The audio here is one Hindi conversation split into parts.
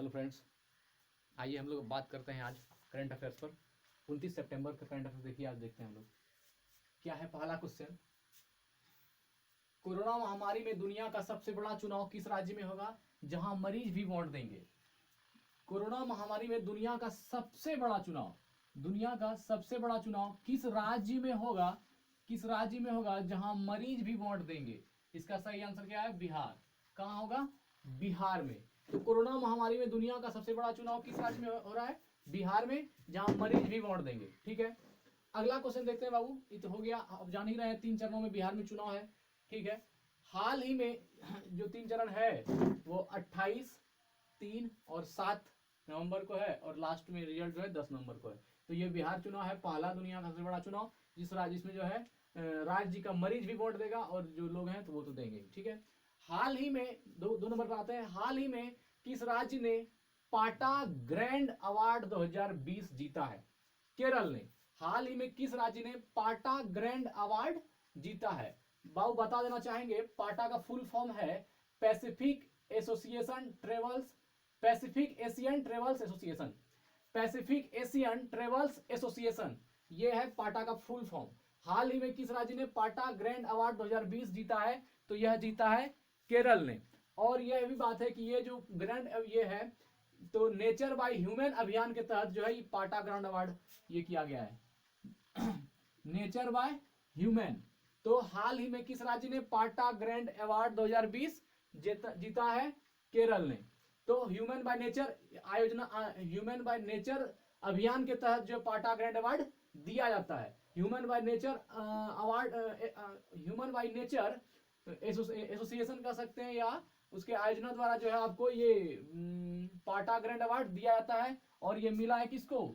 हेलो फ्रेंड्स, आइए हम लोग बात करते हैं आज करंट अफेयर्स पर। 29 सितंबर का करंट अफेयर देखिए, आज देखते हैं हम लोग क्या है। पहला क्वेश्चन, कोरोना महामारी में दुनिया का सबसे बड़ा चुनाव किस राज्य में होगा जहां मरीज भी वोट देंगे। कोरोना महामारी में दुनिया का सबसे बड़ा चुनाव किस राज्य में होगा जहां मरीज भी वोट देंगे। इसका सही आंसर क्या है? बिहार। कहां होगा? बिहार में। तो कोरोना महामारी में दुनिया का सबसे बड़ा चुनाव किस राज्य में हो रहा है? बिहार में, जहां मरीज भी वोट देंगे। ठीक है, अगला क्वेश्चन देखते हैं बाबू। ये तो हो गया, अब जान ही रहे हैं 3 चरणों में बिहार में चुनाव है। ठीक है, हाल ही में जो 3 चरण है वो 28, 3 और 7 नवंबर को है, और लास्ट में रिजल्ट जो है 10 नवंबर को है। तो ये बिहार चुनाव है, पहला दुनिया का सबसे बड़ा चुनाव जिसमें जो है राज्य का मरीज भी वोट देगा और जो लोग हैं तो वो तो देंगे। ठीक है, हाल ही में दो नंबर पर आते हैं। हाल ही में किस राज्य ने पाटा ग्रैंड अवार्ड 2020 जीता है? केरल ने। हाल ही में किस राज्य ने पाटा ग्रैंड अवार्ड जीता है? बाबू बता देना चाहेंगे, पाटा का फुल फॉर्म है पैसिफिक एशियन ट्रेवल्स एसोसिएशन। ये है पाटा का फुल फॉर्म। हाल ही में किस राज्य ने पाटा ग्रैंड अवार्ड 2020 जीता है? तो यह जीता है केरल ने। और यह भी बात है कि ये जो ग्रैंड ये है तो नेचर बाय ह्यूमन अभियान के तहत जो है ये पाटा ग्रैंड अवार्ड ये किया गया है नेचर बाय ह्यूमन। तो हाल ही में किस राज्य ने पाटा ग्रैंड अवार्ड 2020 जीता है? केरल ने। तो ह्यूमन बाय नेचर अभियान के तहत जो पाटा ग्रैंड अवार्ड दिया जाता है। ह्यूमन बाय नेचर एसोसिएशन कह सकते हैं, या उसके आयोजना द्वारा जो है आपको ये पाटा ग्रैंड अवार्ड दिया जाता है। और ये मिला है किसको?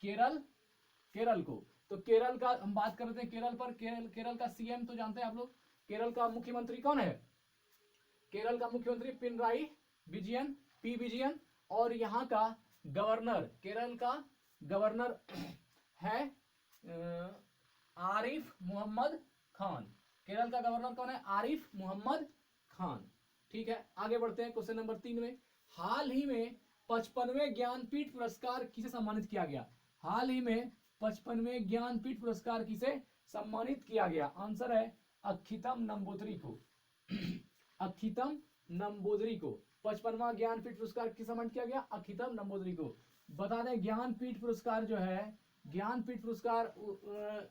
केरल को। तो केरल का हम बात करते हैं। केरल का सीएम तो जानते हैं आप लोग। केरल का मुख्यमंत्री कौन है? केरल का मुख्यमंत्री पिनराई विजयन। और यहाँ का गवर्नर, केरल का गवर्नर है आरिफ मोहम्मद खान। केरल का गवर्नर कौन है? आरिफ मोहम्मद खान। ठीक है, आगे बढ़ते हैं क्वेश्चन नंबर 3 में। हाल ही में 55वें ज्ञानपीठ पुरस्कार किसे सम्मानित किया गया? हाल ही में 55वें ज्ञानपीठ पुरस्कार किसे सम्मानित किया गया? आंसर है अक्षितम नंबूदरी को। अक्षितम नंबूदरी को 55वां ज्ञानपीठ पुरस्कार किसे सम्मानित किया गया? अक्षितम नंबूदरी को। बता दें, ज्ञानपीठ पुरस्कार जो है, ज्ञानपीठ पुरस्कार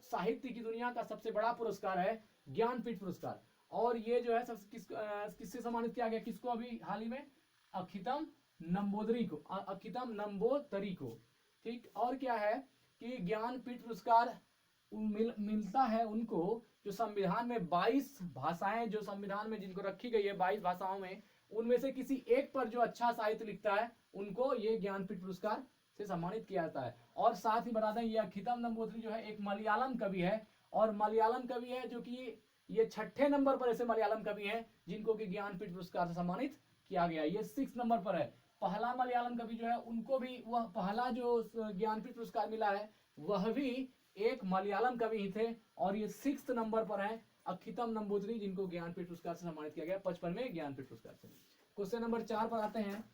साहित्य की दुनिया का सबसे बड़ा पुरस्कार है ज्ञानपीठ पुरस्कार। और ये जो है किससे सम्मानित किया गया? किसको अभी हाल ही में? अक्षितम नंबूदरी को। ठीक, और क्या है कि ज्ञानपीठ पुरस्कार मिलता है उनको जो संविधान में 22 भाषाएं जो संविधान में जिनको रखी गई है 22 भाषाओं में, उनमें से किसी एक पर जो अच्छा साहित्य लिखता है उनको ये ज्ञानपीठ पुरस्कार से सम्मानित किया जाता है। और साथ ही बता दें, ये अक्षितम नंबूदरी जो है एक मलयालम कवि है, और मलयालम कवि है जो कि ये 6ठे नंबर पर ऐसे मलयालम कवि हैं जिनको कि ज्ञानपीठ पुरस्कार से सम्मानित किया गया। ये 6 नंबर पर है। पहला मलयालम कवि जो है उनको भी वह पहला जो ज्ञानपीठ पुरस्कार मिला है वह भी एक मलयालम कवि ही थे, और ये 6 नंबर पर है अक्षितम नंबूदरी जिनको ज्ञानपीठ पुरस्कार से सम्मानित किया गया 55वें ज्ञानपीठ पुरस्कार से। क्वेश्चन नंबर 4 पर आते हैं।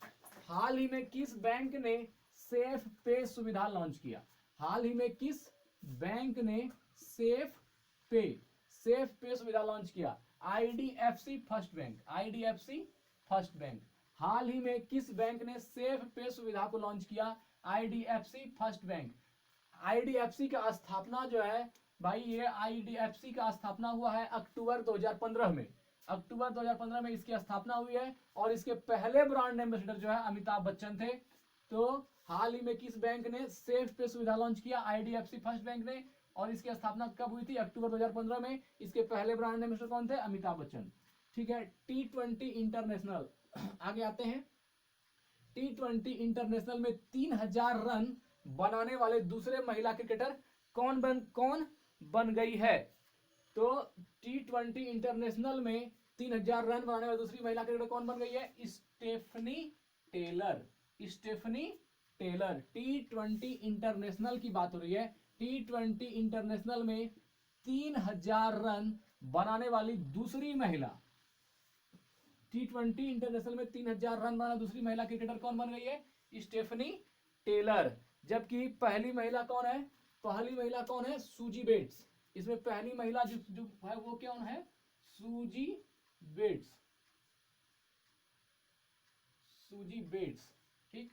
हाल ही में किस बैंक ने सेफ पे सुविधा लॉन्च किया? हाल ही में किस बैंक ने सेफ पे सुविधा लॉन्च किया? IDFC First Bank. हाल ही में किस बैंक ने सेफ पे सुविधा को लॉन्च किया? IDFC First bank. आईडीएफसी का स्थापना जो है भाई, ये आईडीएफसी का स्थापना हुआ है अक्टूबर 2015 में। अक्टूबर 2015 में इसकी स्थापना हुई है, और इसके पहले ब्रांड एम्बेसडर जो है अमिताभ बच्चन थे। तो हाल ही में किस बैंक ने सेफ पे सुविधा लॉन्च किया? आईडीएफसी फर्स्ट बैंक ने। और इसकी स्थापना कब हुई थी? अक्टूबर 2015 में। इसके पहले ब्रांड एम्बेसडर कौन थे? अमिताभ बच्चन। ठीक है, T20 इंटरनेशनल आगे आते हैं। T20 इंटरनेशनल में 3000 रन बनाने वाले दूसरे महिला क्रिकेटर कौन बन गई है? तो T20 इंटरनेशनल में 3000 रन बनाने वाली दूसरी महिला क्रिकेटर कौन बन गई है? Stephanie Taylor. T20 इंटरनेशनल की बात हो रही है। T20 इंटरनेशनल में 3000 रन बनाने वाली दूसरी महिला T20 इंटरनेशनल में 3000 रन बनाना दूसरी महिला क्रिकेटर कौन बन गई है? Stephanie Taylor. जबकि पहली महिला कौन है? पहली महिला कौन है? Suzie Bates. इसमें पहली महिला जो है वो कौन है? Suzie Bates. सूजी बेट्स, ठीक।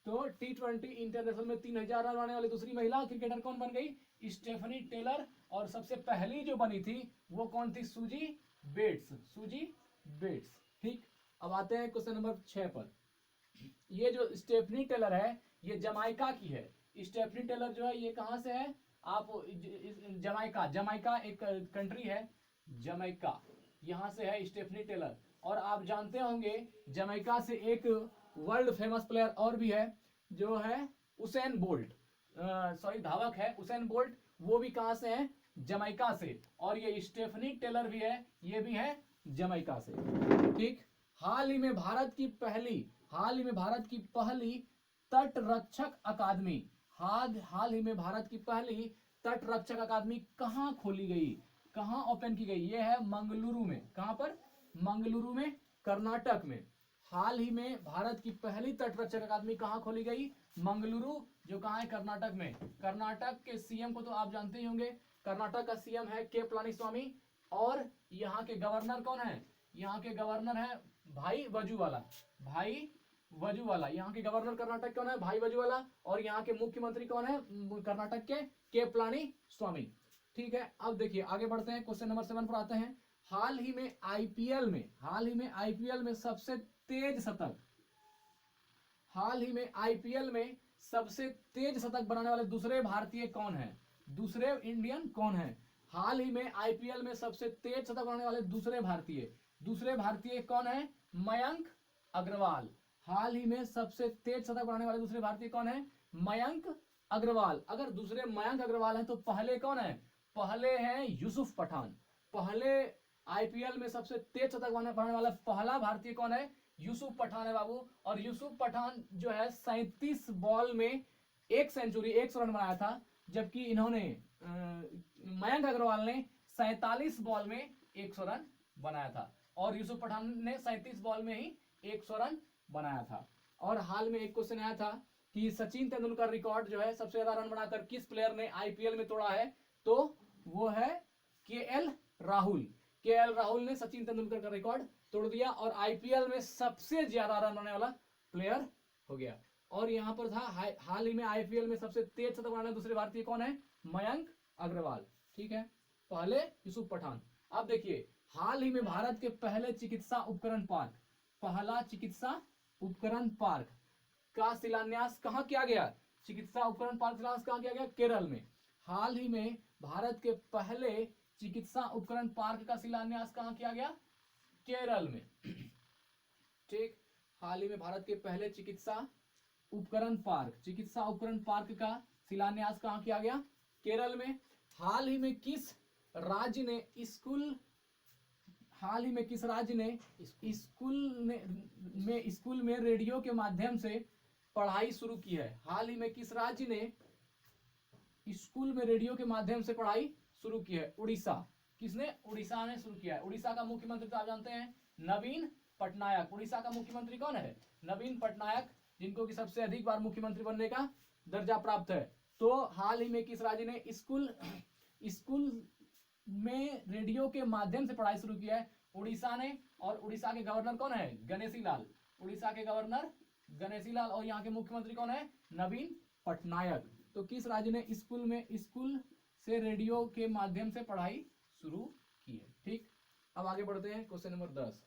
तो T20 इंटरनेशनल में 3000 रन बनाने वाली दूसरी महिला क्रिकेटर कौन बन गई? Stephanie Taylor. और सबसे पहली जो बनी थी वो कौन थी? Suzie Bates. सूजी बेट्स, ठीक। अब आते हैं क्वेश्चन नंबर 6 पर। ये जो स्टेफनी टेलर है ये जमाइका की है। स्टेफनी टेलर जो है ये कहां से है? आप जमाइका, जमाइका एक कंट्री है, जमाइका, यहां से है स्टेफनी टेलर। और आप जानते होंगे जमाइका से एक वर्ल्ड फेमस प्लेयर और भी है जो है उसेन बोल्ट, सॉरी धावक है उसेन बोल्ट, वो भी कहां से है? जमाइका से। और ये स्टेफनी टेलर भी है, ये भी है जमाइका से, ठीक। हाल ही में भारत की पहली तट रक्षक अकादमी, हाल ही में भारत की पहली तट रक्षक अकादमी कहां खोली गई, कहां ओपन की गई? ये है मंगलुरु में। कहां पर? मंगलुरु में, कर्नाटक में। हाल ही में भारत की पहली तट रक्षक अकादमी कहां खोली गई? मंगलुरु, जो कहां है? कर्नाटक में। कर्नाटक के सीएम को तो आप जानते ही होंगे, कर्नाटक का सीएम है के पलानीस्वामी। और यहाँ के गवर्नर कौन है? यहाँ के गवर्नर है भाई वजुवाला। भाई वजुवाला यहाँ के गवर्नर कर्नाटक कौन है? भाई वजुवाला। और यहाँ के मुख्यमंत्री कौन है कर्नाटक के पलानीस्वामी, ठीक है। अब देखिए आगे बढ़ते हैं, क्वेश्चन नंबर 7 पर आते हैं। हाल ही में आईपीएल में सबसे तेज शतक, हाल ही में आईपीएल में सबसे तेज शतक बनाने वाले दूसरे भारतीय कौन है? दूसरे इंडियन कौन है? हाल ही में आईपीएल में सबसे तेज शतक बनाने वाले दूसरे भारतीय कौन है? मयंक अग्रवाल। हाल ही में सबसे तेज शतक बनाने वाले दूसरे भारतीय कौन है? मयंक अग्रवाल। अगर दूसरे मयंक अग्रवाल हैं तो पहले कौन है? पहले हैं यूसुफ पठान। पहले आईपीएल में सबसे तेज शतक बनाने वाला पहला भारतीय कौन है? यूसुफ पठान है बाबू। और यूसुफ पठान जो है 37 बॉल में 1 सेंचुरी 100 रन बनाया था, जबकि इन्होंने मयंक अग्रवाल ने 47 बॉल में 100 रन बनाया था। और यूसुफ पठान ने 37 बॉल में ही 100 रन बनाया था। और हाल में एक क्वेश्चन आया था कि सचिन तेंदुलकर रिकॉर्ड जो है सबसे ज्यादा रन बनाकर किस प्लेयर ने आईपीएल में तोड़ा है? तो वो है केएल राहुल। केएल राहुल ने सचिन तेंदुलकर का रिकॉर्ड तोड़ दिया और आईपीएल में सबसे ज्यादा रन बनाने वाला प्लेयर हो गया। और यहां पर था हाल ही में आईपीएल में सबसे तेज शतक बनाने दूसरे भारतीय कौन है? मयंक अग्रवाल, ठीक है। पहले यूसुफ पठान। अब देखिए हाल ही में भारत के पहले चिकित्सा उपकरण पार्क, पहला चिकित्सा उपकरण पार्क का शिलान्यास कहां किया गया? चिकित्सा उपकरण पार्क शिलान्यास कहां किया गया? केरल में। हाल ही में भारत के पहले चिकित्सा उपकरण पार्क का शिलान्यास कहां किया गया? केरल में, ठीक। हाल ही में भारत के पहले चिकित्सा उपकरण पार्क का शिलान्यास कहां किया गया? केरल में। हाल ही में किस राज्य ने स्कूल में रेडियो के माध्यम से पढ़ाई शुरू की है? हाल ही में किस राज्य ने स्कूल में रेडियो के माध्यम से पढ़ाई शुरू की है? उड़ीसा। किसने? उड़ीसा ने शुरू किया है। उड़ीसा का मुख्यमंत्री तो आप जानते हैं नवीन पटनायक। उड़ीसा का मुख्यमंत्री कौन है? नवीन पटनायक, जिनको की सबसे अधिक बार मुख्यमंत्री बनने का दर्जा प्राप्त है। तो हाल ही में किस राज्य ने स्कूल में रेडियो के माध्यम से पढ़ाई शुरू किया है? उड़ीसा ने। और उड़ीसा के गवर्नर कौन है? गणेशी लाल। उड़ीसा के गवर्नर गणेशी लाल। और यहाँ के मुख्यमंत्री कौन है? नवीन पटनायक। तो किस राज्य ने स्कूल से रेडियो के माध्यम से पढ़ाई शुरू की है, ठीक। अब आगे बढ़ते हैं, क्वेश्चन नंबर 10।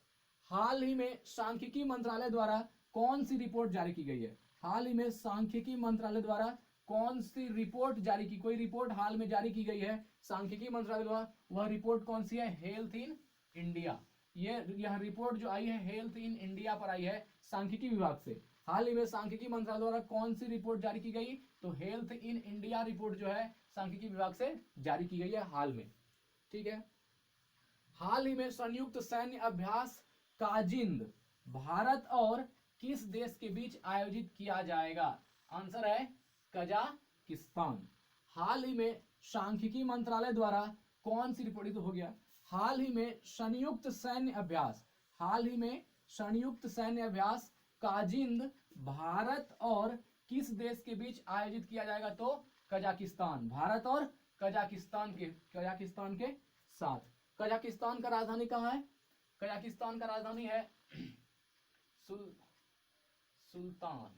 हाल ही में सांख्यिकी मंत्रालय द्वारा कौन सी रिपोर्ट जारी की गई है? हाल ही में सांख्यिकी मंत्रालय द्वारा कौन सी रिपोर्ट जारी की, कोई रिपोर्ट हाल में जारी की गई है सांख्यिकी मंत्रालय द्वारा, वह रिपोर्ट कौन सी है? Health in India. यह रिपोर्ट जो आई है हेल्थ इन इंडिया पर आई है सांख्यिकी विभाग से। हाल ही में सांख्यिकी मंत्रालय द्वारा कौन सी रिपोर्ट जारी की गई? तो हेल्थ इन इंडिया रिपोर्ट जो है सांख्यिकी विभाग से जारी की गई है हाल में, ठीक है। हाल ही में संयुक्त सैन्य अभ्यास काजिंद भारत और किस देश के बीच आयोजित किया जाएगा? आंसर है कजाकिस्तान। हाल ही में सांख्यिकी मंत्रालय द्वारा कौन सी रिपोर्ट हो गया? हाल ही में संयुक्त सैन्य अभ्यास, हाल ही में संयुक्त सैन्य अभ्यास काजिंद भारत और किस देश के बीच आयोजित किया जाएगा? तो कजाकिस्तान, भारत और कजाकिस्तान के साथ। कजाकिस्तान का राजधानी कहाँ है? कजाकिस्तान का राजधानी है सुल्तान।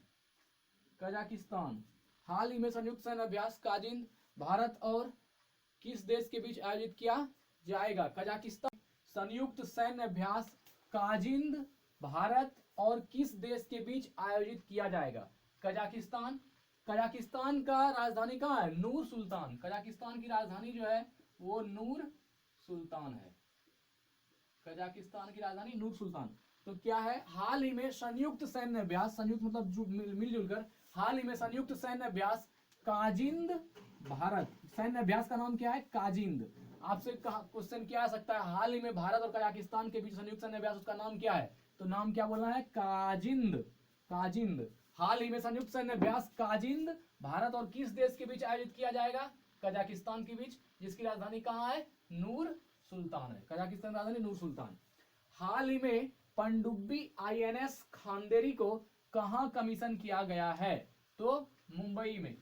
कजाकिस्तान। हाल ही में संयुक्त सैन्य अभ्यास काजिंद भारत और किस देश के बीच आयोजित किया जाएगा? कजाकिस्तान। संयुक्त सैन्य अभ्यास काजिंद भारत और किस देश के बीच आयोजित किया जाएगा? कजाकिस्तान। कजाकिस्तान का राजधानी कहाँ है? नूर सुल्तान। कजाकिस्तान की राजधानी जो है वो नूर सुल्तान है। कजाकिस्तान की राजधानी नूर सुल्तान। तो क्या है? हाल ही में संयुक्त सैन्य अभ्यास, संयुक्त मतलब मिलजुल कर, हाल ही में संयुक्त सैन्य अभ्यास काजिंद भारत, सैन्य अभ्यास का नाम क्या है? काजिंद। आपसे क्वेश्चन क्या आ सकता है? हाल ही में भारत और कजाकिस्तान के बीच संयुक्त सैन्य अभ्यास, उसका नाम क्या है? तो नाम क्या बोलना है? काजिंद। काजिंद। हाल ही में संयुक्त सैन्य अभ्यास काजिंद भारत और किस देश के बीच आयोजित किया जाएगा? कजाकिस्तान के बीच, जिसकी राजधानी कहाँ है? नूर सुल्तान है। कजाकिस्तान की राजधानी नूर सुल्तान। हाल ही में पनडुब्बी INS खांदेरी को कहां कमीशन किया गया है? तो मुंबई में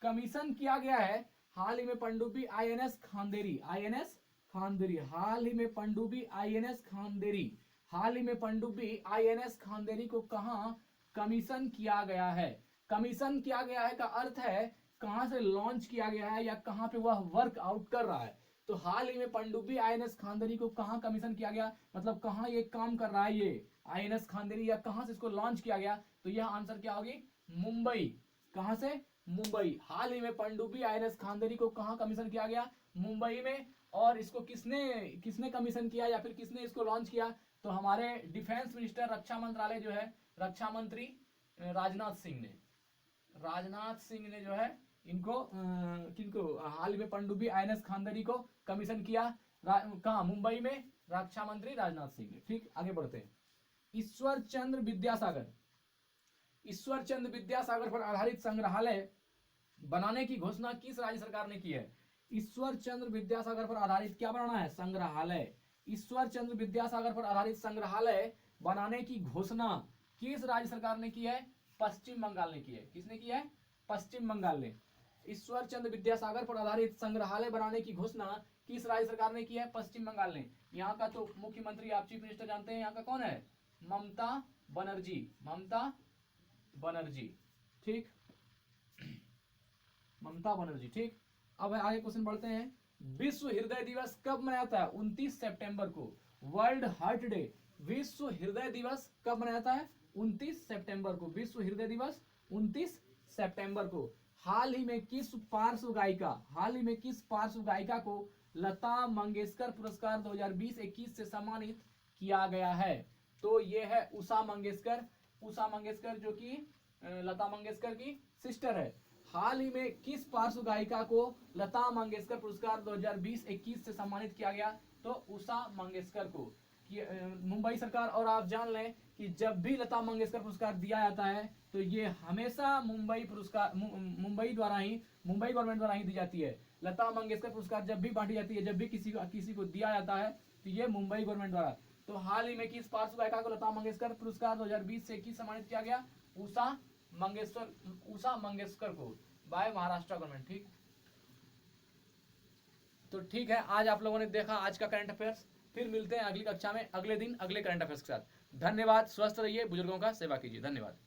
कमीशन किया गया है। हाल ही में पनडुब्बी INS खांदेरी, INS खांदेरी, हाल ही में पनडुब्बी INS खांदेरी, हाल ही में पनडुब्बी INS खांदेरी को कहां कमीशन किया गया है? कमीशन किया गया है का अर्थ है कहां से लॉन्च किया गया है या कहां पे वह वर्क आउट कर रहा है। तो हाल ही में पनडुब्बी INS खांदेरी को कहां कमीशन किया गया, मतलब कहां ये काम कर रहा है ये INS खांदेरी, या कहां से इसको लॉन्च किया गया? तो यह आंसर क्या होगी? मुंबई। कहां से? मुंबई। हाल ही में पनडुब्बी INS खांदेरी को कहां कमीशन किया गया? मुंबई में। और इसको किसने किसने कमीशन किया या फिर किसने इसको लॉन्च किया? तो हमारे डिफेंस मिनिस्टर, रक्षा मंत्रालय जो है, रक्षा मंत्री राजनाथ सिंह ने, राजनाथ सिंह ने जो है इनको किनको हाल ही में पनडुब्बी INS खांदेरी को कमीशन किया? कहा? मुंबई में, रक्षा मंत्री राजनाथ सिंह ने। ठीक, आगे बढ़ते हैं। ईश्वर चंद्र विद्यासागर, ईश्वर चंद्र विद्यासागर पर आधारित संग्रहालय बनाने की घोषणा किस राज्य सरकार ने की है? ईश्वर चंद्र विद्यासागर पर आधारित क्या बनाना है? संग्रहालय। ईश्वर चंद्र विद्यासागर पर आधारित संग्रहालय बनाने की घोषणा किस राज्य सरकार ने की है? पश्चिम बंगाल ने की है। किसने की है? पश्चिम बंगाल ने। ईश्वर चंद्र विद्यासागर पर आधारित संग्रहालय बनाने की घोषणा किस राज्य सरकार ने की है? पश्चिम बंगाल ने। यहाँ का तो मुख्यमंत्री आप चीफ मिनिस्टर जानते हैं, यहाँ का कौन है? ममता बनर्जी। ममता बनर्जी। ठीक, ममता बनर्जी। ठीक, अब आगे क्वेश्चन बढ़ते हैं। विश्व हृदय दिवस कब मनाया जाता है? 29 सितंबर को। वर्ल्ड हार्ट डे, विश्व हृदय दिवस कब मनाया जाता है? 29 सितंबर को। विश्व हृदय दिवस 29 सितंबर को। हाल ही में किस पार्श्व गायिका, हाल ही में किस पार्श्व गायिका को लता मंगेशकर पुरस्कार 2020-21 से सम्मानित किया गया है? तो ये है उषा मंगेशकर। उषा मंगेशकर जो कि लता मंगेशकर की सिस्टर है। हाल ही में किस पार्श्व गायिका को लता मंगेशकर पुरस्कार 2020-21 से सम्मानित किया गया? तो उषा मंगेशकर को। मुंबई सरकार, और आप जान लें कि जब भी लता मंगेशकर पुरस्कार दिया जाता है तो ये हमेशा मुंबई पुरस्कार, मुंबई द्वारा ही, मुंबई गवर्नमेंट द्वारा ही दी जाती है। लता मंगेशकर पुरस्कार जब भी बांटी जाती है, जब भी किसी को दिया जाता है तो ये मुंबई गवर्नमेंट द्वारा। तो हाल ही में किस पार्श्व गायिका को लता मंगेशकर पुरस्कार 2020 से 21 सम्मानित किया गया? उषा मंगेशकर को, बाय महाराष्ट्र गवर्नमेंट। ठीक, तो ठीक है, आज आप लोगों ने देखा आज का करंट अफेयर्स। फिर मिलते हैं अगली कक्षा में, अगले दिन अगले करंट अफेयर्स के साथ। धन्यवाद, स्वस्थ रहिए, बुजुर्गों का सेवा कीजिए। धन्यवाद।